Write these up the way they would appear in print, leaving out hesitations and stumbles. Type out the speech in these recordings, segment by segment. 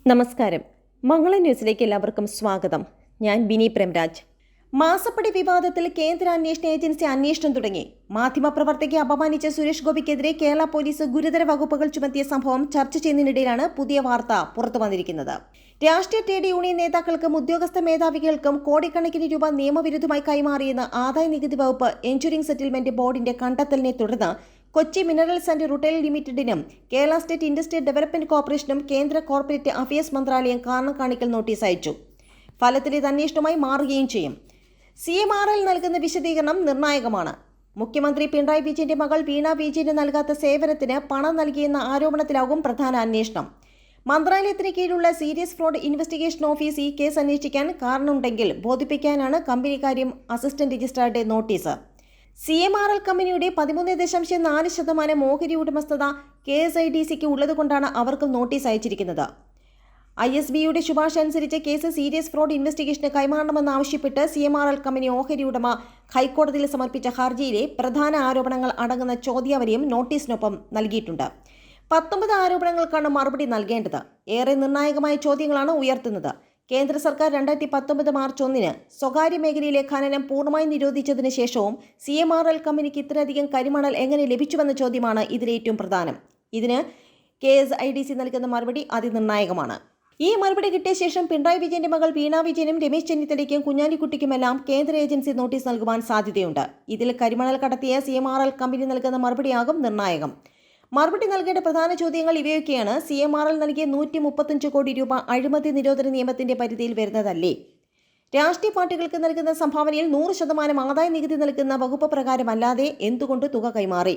നമസ്കാരം. മംഗളം ന്യൂസിലേക്ക് എല്ലാവർക്കും സ്വാഗതം. ഞാൻ ബിനി പ്രേംരാജ്. മാസപ്പടി വിവാദത്തിൽ കേന്ദ്ര അന്വേഷണ ഏജൻസി അന്വേഷണം തുടങ്ങി. മാധ്യമപ്രവർത്തകയെ അപമാനിച്ച സുരേഷ് ഗോപിക്കെതിരെ കേരള പോലീസ് ഗുരുതര വകുപ്പുകൾ ചുമത്തിയ സംഭവം ചർച്ച ചെയ്യുന്നതിനിടയിലാണ് പുതിയ വാർത്ത പുറത്തു വന്നിരിക്കുന്നത്. രാഷ്ട്രീയ ട്രേഡ് യൂണിയൻ നേതാക്കൾക്കും ഉദ്യോഗസ്ഥ മേധാവികൾക്കും കോടിക്കണക്കിന് രൂപ നിയമവിരുദ്ധമായി കൈമാറിയെന്ന് ആദായ നികുതി വകുപ്പ് എൻഷുറിംഗ് സെറ്റിൽമെന്റ് ബോർഡിന്റെ കണ്ടെത്തലിനെ തുടർന്ന് കൊച്ചി മിനറൽസ് ആൻഡ് റിട്ടെയിൽ ലിമിറ്റഡിനും കേരള സ്റ്റേറ്റ് ഇൻഡസ്ട്രിയൽ ഡെവലപ്മെന്റ് കോർപ്പറേഷനും കേന്ദ്ര കോർപ്പറേറ്റ് അഫയേഴ്സ് മന്ത്രാലയം കാരണം കാണിക്കൽ നോട്ടീസ് അയച്ചു. ഫലത്തിൽ ഇത് അന്വേഷണമായി മാറുകയും ചെയ്യും. CMRL നൽകുന്ന വിശദീകരണം നിർണായകമാണ്. മുഖ്യമന്ത്രി പിണറായി വിജയന്റെ മകൾ വീണ വിജയന് നൽകാത്ത സേവനത്തിന് പണം നൽകിയെന്ന ആരോപണത്തിലാകും പ്രധാന അന്വേഷണം. മന്ത്രാലയത്തിന് കീഴിലുള്ള സീരിയസ് ഫ്രോഡ് ഇൻവെസ്റ്റിഗേഷൻ ഓഫീസ് ഈ കേസ് അന്വേഷിക്കാൻ കാരണമുണ്ടെങ്കിൽ ബോധിപ്പിക്കാനാണ് കമ്പനിക്കാര്യം അസിസ്റ്റന്റ് രജിസ്ട്രാറുടെ നോട്ടീസ്. CMRL കമ്പനിയുടെ 13.4% ഓഹരി ഉടമസ്ഥത KSIDCക്ക് ഉള്ളതുകൊണ്ടാണ് അവർക്ക് നോട്ടീസ് അയച്ചിരിക്കുന്നത്. ISBയുടെ ശുപാർശ അനുസരിച്ച് കേസ് സീരിയസ് ഫ്രോഡ് ഇൻവെസ്റ്റിഗേഷന് കൈമാറണമെന്നാവശ്യപ്പെട്ട് CMRL കമ്പനി ഓഹരി ഉടമ ഹൈക്കോടതിയിൽ സമർപ്പിച്ച ഹർജിയിലെ പ്രധാന ആരോപണങ്ങൾ അടങ്ങുന്ന ചോദ്യാവലിയും നോട്ടീസിനൊപ്പം നൽകിയിട്ടുണ്ട്. 19 ആരോപണങ്ങൾക്കാണ് മറുപടി നൽകേണ്ടത്. ഏറെ നിർണായകമായ ചോദ്യങ്ങളാണ് ഉയർത്തുന്നത്. കേന്ദ്ര സർക്കാർ 2019 മാർച്ച് 1 സ്വകാര്യ മേഖലയിലെ ഖനനം പൂർണ്ണമായി നിരോധിച്ചതിന് ശേഷവും CMRL കമ്പനിക്ക് ഇത്രയധികം കരിമണൽ എങ്ങനെ ലഭിച്ചുവെന്ന ചോദ്യമാണ് ഇതിലേറ്റവും പ്രധാനം. ഇതിന് KSIDC നൽകുന്ന മറുപടി അതിനിർണായകമാണ്. ഈ മറുപടി കിട്ടിയ ശേഷം പിണറായി വിജയന്റെ മകൾ വീണ വിജയനും രമേശ് ചെന്നിത്തലയ്ക്കും കുഞ്ഞാലിക്കുട്ടിക്കുമെല്ലാം കേന്ദ്ര ഏജൻസി നോട്ടീസ് നൽകുവാൻ സാധ്യതയുണ്ട്. ഇതിൽ കരിമണൽ കടത്തിയ CMRL കമ്പനി നൽകുന്ന മറുപടിയാകും നിർണായകം. മറുപടി നൽകേണ്ട പ്രധാന ചോദ്യങ്ങൾ ഇവയൊക്കെയാണ്. CMRL നൽകിയ 135 കോടി രൂപ അഴിമതി നിരോധന നിയമത്തിന്റെ പരിധിയിൽ വരുന്നതല്ലേ? രാഷ്ട്രീയ പാർട്ടികൾക്ക് നൽകുന്ന സംഭാവനയിൽ 100% ആദായ നികുതി നൽകുന്ന വകുപ്പ് പ്രകാരമല്ലാതെ എന്തുകൊണ്ട് തുക കൈമാറി?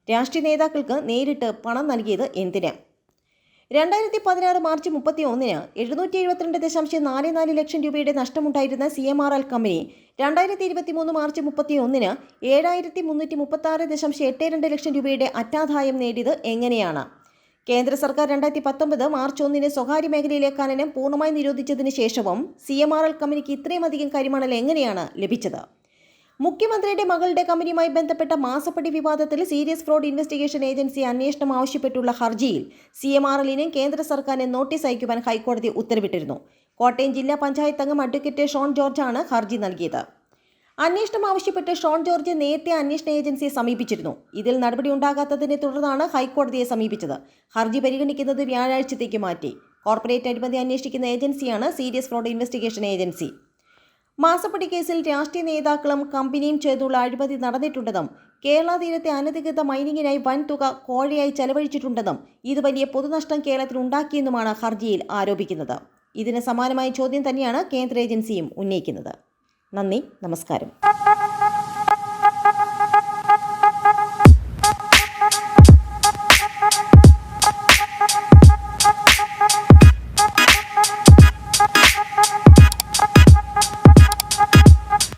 രാഷ്ട്രീയ നേതാക്കൾക്ക് നേരിട്ട് പണം നൽകിയത് എന്തിന്? 2016 മാർച്ച് 31 772.44 ലക്ഷം രൂപയുടെ നഷ്ടമുണ്ടായിരുന്ന CMRL കമ്പനി 2023 മാർച്ച് 31 7336.82 ലക്ഷം രൂപയുടെ അറ്റാദായം നേടിയത് എങ്ങനെയാണ്? കേന്ദ്ര സർക്കാർ 2019 മാർച്ച് 1 സ്വകാര്യ മേഖലയിലെ ഖനനം പൂർണ്ണമായി നിരോധിച്ചതിന് ശേഷവും CMRL കമ്പനിക്ക് ഇത്രയും അധികം കരിമണൽ എങ്ങനെയാണ് ലഭിച്ചത്? മുഖ്യമന്ത്രിയുടെ മകളുടെ കമ്പനിയുമായി ബന്ധപ്പെട്ട മാസപ്പടി വിവാദത്തിൽ സീരിയസ് ഫ്രോഡ് ഇൻവെസ്റ്റിഗേഷൻ ഏജൻസി അന്വേഷണം ആവശ്യപ്പെട്ടുള്ള ഹർജിയിൽ CMRLന് കേന്ദ്ര സർക്കാരിന് നോട്ടീസ് അയക്കുവാൻ ഹൈക്കോടതി ഉത്തരവിട്ടിരുന്നു. കോട്ടയം ജില്ലാ പഞ്ചായത്ത് അംഗം അഡ്വക്കേറ്റ് ഷോൺ ജോർജാണ് ഹർജി നൽകിയത്. അന്വേഷണം ആവശ്യപ്പെട്ട് ഷോൺ ജോർജ് നേരത്തെ അന്വേഷണ ഏജൻസിയെ സമീപിച്ചിരുന്നു. ഇതിൽ നടപടി ഉണ്ടാകാത്തതിനെ തുടർന്നാണ് ഹൈക്കോടതിയെ സമീപിച്ചത്. ഹർജി പരിഗണിക്കുന്നത് വ്യാഴാഴ്ചത്തേക്ക് മാറ്റി. കോർപ്പറേറ്റ് അഴിമതി അന്വേഷിക്കുന്ന ഏജൻസിയാണ് സീരിയസ് ഫ്രോഡ് ഇൻവെസ്റ്റിഗേഷൻ ഏജൻസി. മാസപ്പടി കേസിൽ രാഷ്ട്രീയ നേതാക്കളും കമ്പനിയും ചേർന്നുള്ള അഴിമതി നടന്നിട്ടുണ്ടെന്നും കേരള തീരത്തെ അനധികൃത മൈനിങ്ങിനായി വൻ തുക കോഴയായി ചെലവഴിച്ചിട്ടുണ്ടെന്നും ഇത് വലിയ പൊതുനഷ്ടം കേരളത്തിൽ ഉണ്ടാക്കിയെന്നുമാണ് ഹർജിയിൽ ആരോപിക്കുന്നത്. ഇതിന് സമാനമായ ചോദ്യം തന്നെയാണ് കേന്ദ്ര ഏജൻസിയും ഉന്നയിക്കുന്നത്. നന്ദി, നമസ്കാരം.